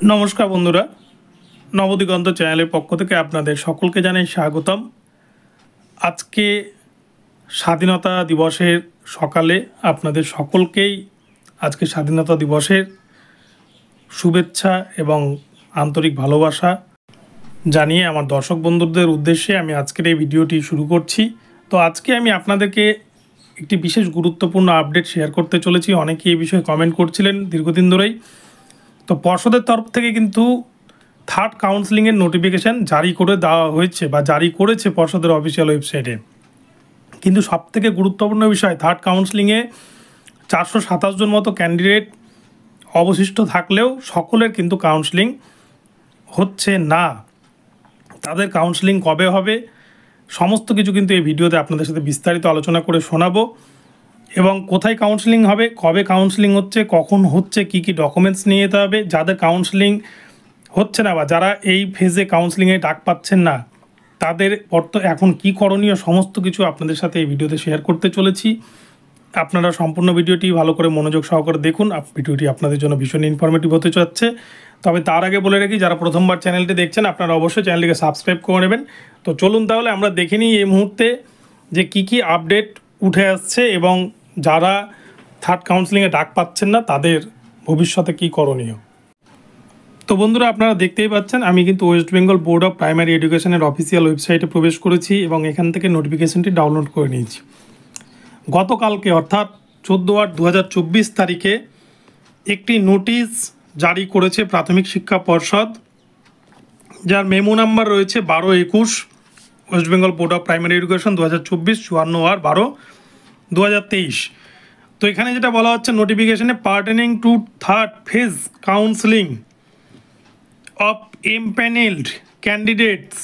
नमस्कार बंधुरा नवदिगंत चैनल पक्ष থেকে আপনাদের সকলকে জানাই স্বাগতম। আজকে স্বাধীনতা দিবসের সকালে আপনাদের সকলকেই আজকে স্বাধীনতা দিবসের শুভেচ্ছা এবং আন্তরিক ভালোবাসা জানিয়ে আমার দর্শক বন্ধুদের উদ্দেশ্যে আমি আজকের এই ভিডিওটি শুরু করছি। তো আজকে আমি আপনাদেরকে একটি বিশেষ গুরুত্বপূর্ণ আপডেট শেয়ার করতে চলেছি। অনেকেই এই বিষয়ে কমেন্ট করছিলেন দীর্ঘদিন ধরেই। তো পর্ষদের তরফ থেকে কিন্তু থার্ড কাউন্সেলিংয়ের নোটিফিকেশান জারি করে দেওয়া হয়েছে বা জারি করেছে পর্ষদের অফিসিয়াল ওয়েবসাইটে। কিন্তু সবথেকে গুরুত্বপূর্ণ বিষয়, থার্ড কাউন্সেলিংয়ে 427 জন মতো ক্যান্ডিডেট অবশিষ্ট থাকলেও সকলের কিন্তু কাউন্সেলিং হচ্ছে না। তাদের কাউন্সেলিং কবে হবে সমস্ত কিছু কিন্তু এই ভিডিওতে আপনাদের সাথে বিস্তারিত আলোচনা করে শোনাবো। এবং কোথায় কাউন্সেলিং হবে, কবে কাউন্সেলিং হচ্ছে, কখন হচ্ছে, কি কি ডকুমেন্টস নিয়ে যেতে হবে, যাদের কাউন্সেলিং হচ্ছে না বা যারা এই ফেজে কাউন্সেলিংয়ে ডাক পাচ্ছেন না তাদের এখন কি করণীয় সমস্ত কিছু আপনাদের সাথে এই ভিডিওতে শেয়ার করতে চলেছি। আপনারা সম্পূর্ণ ভিডিওটি ভালো করে মনোযোগ সহকারে দেখুন। ভিডিওটি আপনাদের জন্য ভীষণ ইনফরমেটিভ হতে যাচ্ছে। তবে তার আগে বলে রাখি, যারা প্রথমবার চ্যানেলটি দেখছেন আপনারা অবশ্যই চ্যানেলটিকে সাবস্ক্রাইব করে নেবেন। তো চলুন তাহলে আমরা দেখে নিই এই মুহূর্তে যে কি কি আপডেট উঠে আসছে এবং যারা থার্ড কাউন্সেলিংয়ে ডাক পাচ্ছেন না তাদের ভবিষ্যতে কি করণীয়। তো বন্ধুরা, আপনারা দেখতেই পাচ্ছেন আমি কিন্তু West Bengal board of primary এডুকেশনের অফিসিয়াল ওয়েবসাইটে প্রবেশ করেছি এবং এখান থেকে নোটিফিকেশনটি ডাউনলোড করে নিয়েছি। গতকালকে অর্থাৎ 14/8/2024 তারিখে একটি নোটিশ জারি করেছে প্রাথমিক শিক্ষা পর্ষদ, যার মেমো নাম্বার রয়েছে 1221 west Bengal board of primary education 2024 54/12/2023। তো এখানে যেটা বলা হচ্ছে নোটিফিকেশনে, pertaining to third phase counselling of empaneled candidates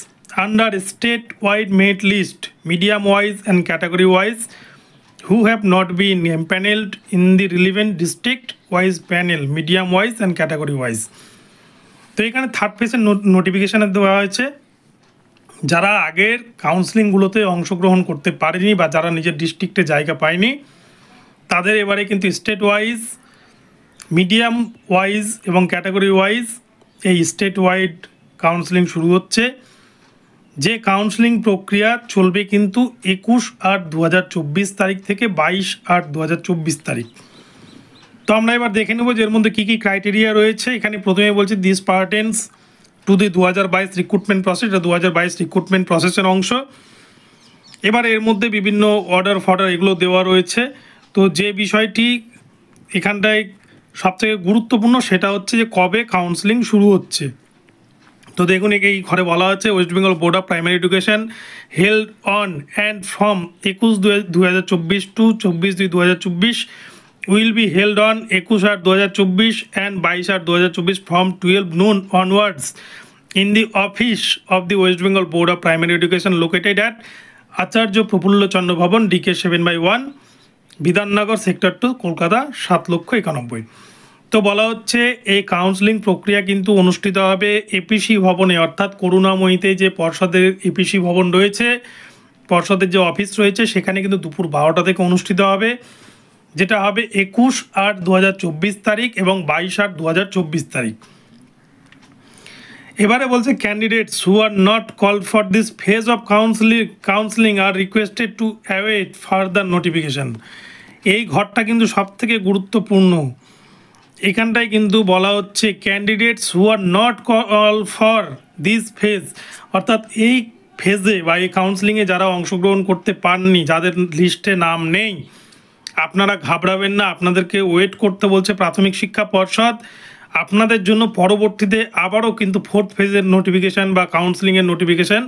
under state-wide merit list, medium-wise and category-wise, who have not been empaneled in the relevant district-wise panel, medium-wise and category-wise। তো এখানে third ফেজের নোটিফিকেশানে দেওয়া হয়েছে যারা আগের কাউন্সেলিংগুলোতে অংশগ্রহণ করতে পারেনি বা যারা নিজের ডিস্ট্রিক্টে জায়গা পায়নি তাদের এবারে কিন্তু স্টেট-ওয়াইজ, মিডিয়াম-ওয়াইজ এবং ক্যাটাগরি-ওয়াইজ এই স্টেট ওয়াইড কাউন্সেলিং শুরু হচ্ছে। যে কাউন্সেলিং প্রক্রিয়া চলবে কিন্তু 21/8/2024 তারিখ থেকে 22/8/2024 তারিখ। তো আমরা এবার দেখে নেব যে এর মধ্যে কী কী ক্রাইটেরিয়া রয়েছে। এখানে প্রথমে বলছে this pertains to the 2022 recruitment process, এটা 2022 রিক্রুটমেন্ট প্রসেসের অংশ। এবার এর মধ্যে বিভিন্ন অর্ডার ফর্ডার এগুলো দেওয়া রয়েছে। তো যে বিষয়টি এখানটায় সবথেকে গুরুত্বপূর্ণ সেটা হচ্ছে যে কবে কাউন্সেলিং শুরু হচ্ছে। তো দেখুন এই ঘরে বলা হচ্ছে west Bengal board of primary education held on and from 21/2/2024 to 24/2/2024 will be held on 21/8/2024 and 22/8/2024 from 12 noon onwards in the office of the west Bengal board of primary education located at Acharya Prafullachandra Bhavan, DK 7/1, Bidhannagar, sector 2, Kolkata 7,91,000। তো বলা হচ্ছে এই counselling প্রক্রিয়া কিন্তু অনুষ্ঠিত হবে APC ভবনে, অর্থাৎ করুণাময়ীতে যে পর্ষদের এপিসি ভবন রয়েছে, পর্ষদের যে অফিস রয়েছে সেখানে কিন্তু দুপুর 12টা থেকে অনুষ্ঠিত হবে, যেটা হবে 21/8/2024 তারিখ এবং 22/8/2024 তারিখ। এবারে বলছে candidates who are not call for this phase of counselling are requested to await further notification. এই ঘরটা কিন্তু সবথেকে গুরুত্বপূর্ণ। এখানটায় কিন্তু বলা হচ্ছে candidates who are not call for this phase, অর্থাৎ এই ফেজে বা এই কাউন্সেলিংয়ে যারা অংশগ্রহণ করতে পারেননি, যাদের লিস্টে নাম নেই, আপনারা ঘাবড়াবেন না, আপনাদেরকে ওয়েট করতে বলছে প্রাথমিক শিক্ষা পর্ষদ। আপনাদের জন্য পরবর্তীতে আবারও কিন্তু ফোর্থ ফেজের নোটিফিকেশান বা কাউন্সেলিংয়ের নোটিফিকেশান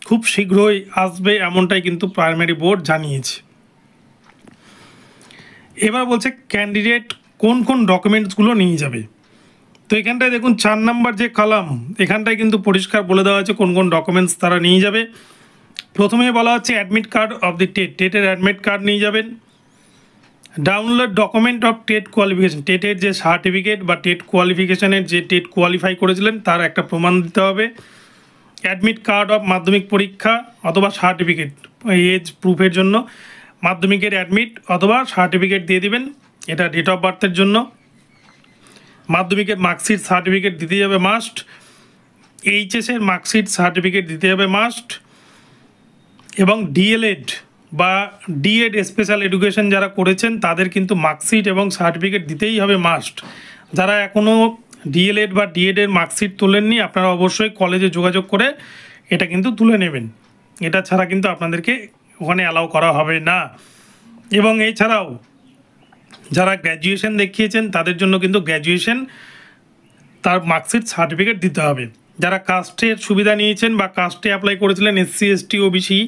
খুব শীঘ্রই আসবে, এমনটাই কিন্তু প্রাইমারি বোর্ড জানিয়েছে। এবার বলছে ক্যান্ডিডেট কোন কোন ডকুমেন্টসগুলো নিয়ে যাবে। তো এখানটায় দেখুন 4 নম্বর যে কলাম, এখানটায় কিন্তু পরিষ্কার বলে দেওয়া হয়েছে কোন কোন ডকুমেন্টস তারা নিয়ে যাবে। প্রথমে বলা হচ্ছে অ্যাডমিট কার্ড অফ দি টেটের অ্যাডমিট কার্ড নিয়ে যাবেন। Download document of TET qualification, টেটের যে সার্টিফিকেট বা টেট কোয়ালিফিকেশানের যে টেট কোয়ালিফাই করেছিলেন তার একটা প্রমাণ দিতে হবে। অ্যাডমিট কার্ড অফ মাধ্যমিক পরীক্ষা অথবা সার্টিফিকেট, এজ প্রুফের জন্য মাধ্যমিকের অ্যাডমিট অথবা সার্টিফিকেট দিয়ে দিবেন, এটা ডেট অফ বার্থের জন্য। মাধ্যমিকের মার্কশিট সার্টিফিকেট দিতে হবে মাস্ট, এইচএসের মার্কশিট সার্টিফিকেট দিতে হবে মাস্ট, এবং ডিএলএড বা ডিএড স্পেশাল এডুকেশন যারা করেছেন তাদের কিন্তু মার্কশিট এবং সার্টিফিকেট দিতেই হবে মাস্ট। যারা এখনও ডিএলএড বা ডিএডের মার্কশিট তোলেননি আপনারা অবশ্যই কলেজে যোগাযোগ করে এটা কিন্তু তুলে নেবেন, এটা ছাড়া কিন্তু আপনাদেরকে ওখানে অ্যালাউ করা হবে না। এবং এছাড়াও যারা গ্র্যাজুয়েশন দেখিয়েছেন তাদের জন্য কিন্তু গ্র্যাজুয়েশন তার মার্কশিট সার্টিফিকেট দিতে হবে। যারা কাস্টের সুবিধা নিয়েছেন বা কাস্টে অ্যাপ্লাই করেছিলেন এসসি এসটি ওবিসি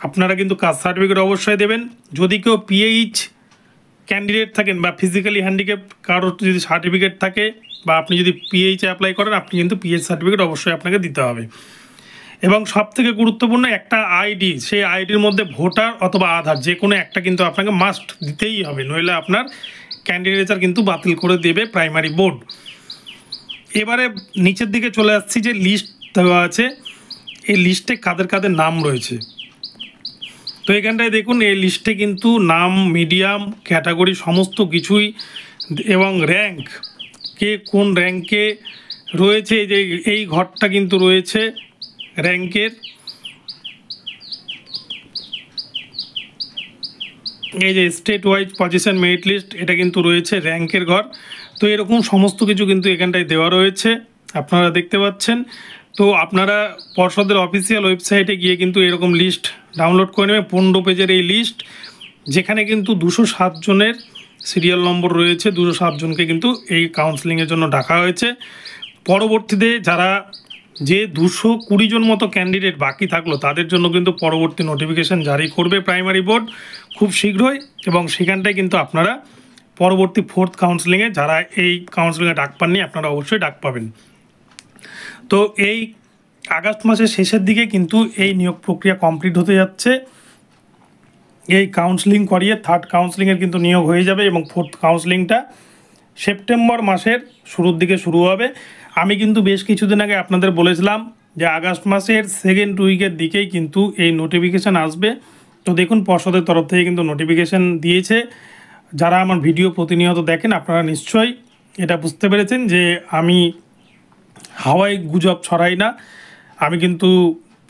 আপনারা কিন্তু কাস্ট সার্টিফিকেট অবশ্যই দেবেন। যদি কেউ পিএইচ ক্যান্ডিডেট থাকেন বা ফিজিক্যালি হ্যান্ডিক্যাপ কারোর যদি সার্টিফিকেট থাকে বা আপনি যদি পিএইচে অ্যাপ্লাই করেন আপনি কিন্তু পিএইচ সার্টিফিকেট অবশ্যই আপনাকে দিতে হবে। এবং সবথেকে গুরুত্বপূর্ণ একটা আইডি, সেই আইডির মধ্যে ভোটার অথবা আধার যে কোনো একটা কিন্তু আপনাকে মাস্ট দিতেই হবে, নইলে আপনার ক্যান্ডিডেচার কিন্তু বাতিল করে দেবে প্রাইমারি বোর্ড। এবারে নিচের দিকে চলে আসছি যে লিস্ট দেওয়া আছে, এই লিস্টে কাদের কাদের নাম রয়েছে। তো এখানটায় দেখুন এই লিস্টে কিন্তু নাম, মিডিয়াম, ক্যাটাগরি সমস্ত কিছুই এবং র্যাঙ্ক, কে কোন র্যাঙ্কে রয়েছে, যে এই ঘরটা কিন্তু রয়েছে র্যাঙ্কের, এই যে state wise position merit list এটা কিন্তু রয়েছে র্যাঙ্কের ঘর। তো এরকম সমস্ত কিছু কিন্তু এখানটায় দেওয়া রয়েছে আপনারা দেখতে পাচ্ছেন। তো আপনারা পর্ষদের অফিসিয়াল ওয়েবসাইটে গিয়ে কিন্তু এরকম লিস্ট ডাউনলোড করে নেবে, 15 পেজের এই লিস্ট, যেখানে কিন্তু 207 জনের সিরিয়াল নম্বর রয়েছে, 207 জনকে কিন্তু এই কাউন্সেলিংয়ের জন্য ডাকা হয়েছে। পরবর্তীতে যারা যে 220 জন মতো ক্যান্ডিডেট বাকি থাকলো তাদের জন্য কিন্তু পরবর্তী নোটিফিকেশান জারি করবে প্রাইমারি বোর্ড খুব শীঘ্রই, এবং সেখানটায় কিন্তু আপনারা পরবর্তী 4th কাউন্সেলিংয়ে যারা এই কাউন্সেলিংয়ে ডাক পাননি আপনারা অবশ্যই ডাক পাবেন। তো এই আগস্ট মাসের শেষের দিকে কিন্তু এই নিয়োগ প্রক্রিয়া কমপ্লিট হতে যাচ্ছে। এই কাউন্সেলিং করিয়ে 3rd কাউন্সেলিংয়ের কিন্তু নিয়োগ হয়ে যাবে এবং 4th কাউন্সেলিংটা সেপ্টেম্বর মাসের শুরুর দিকে শুরু হবে। আমি কিন্তু বেশ কিছুদিন আগে আপনাদের বলেছিলাম যে আগস্ট মাসের 2nd উইকের দিকেই কিন্তু এই নোটিফিকেশান আসবে। তো দেখুন পর্ষদের তরফ থেকে কিন্তু নোটিফিকেশান দিয়েছে। যারা আমার ভিডিও প্রতিনিয়ত দেখেন আপনারা নিশ্চয়ই এটা বুঝতে পেরেছেন যে আমি হাওয়ায় গুজব ছড়াই না, আমি কিন্তু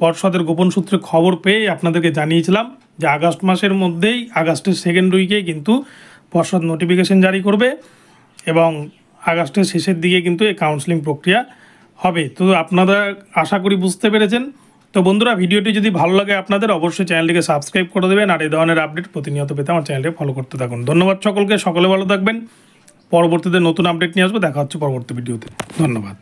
পর্ষদের গোপন সূত্রে খবর পেয়ে আপনাদেরকে জানিয়েছিলাম যে আগস্ট মাসের মধ্যেই, আগস্টের 2nd উইকে কিন্তু পর্ষদ নোটিফিকেশান জারি করবে এবং আগস্টের শেষের দিকে কিন্তু এই কাউন্সেলিং প্রক্রিয়া হবে। তো আপনারা আশা করি বুঝতে পেরেছেন। তো বন্ধুরা ভিডিওটি যদি ভালো লাগে আপনাদের অবশ্যই চ্যানেলটিকে সাবস্ক্রাইব করে দেবেন, আর এই ধরনের আপডেট প্রতিনিয়ত পেতে আমার চ্যানেলটিকে ফলো করতে থাকুন। ধন্যবাদ সকলকে, সকলে ভালো থাকবেন। পরবর্তীতে নতুন আপডেট নিয়ে আসবো, দেখা হচ্ছে পরবর্তী ভিডিওতে। ধন্যবাদ।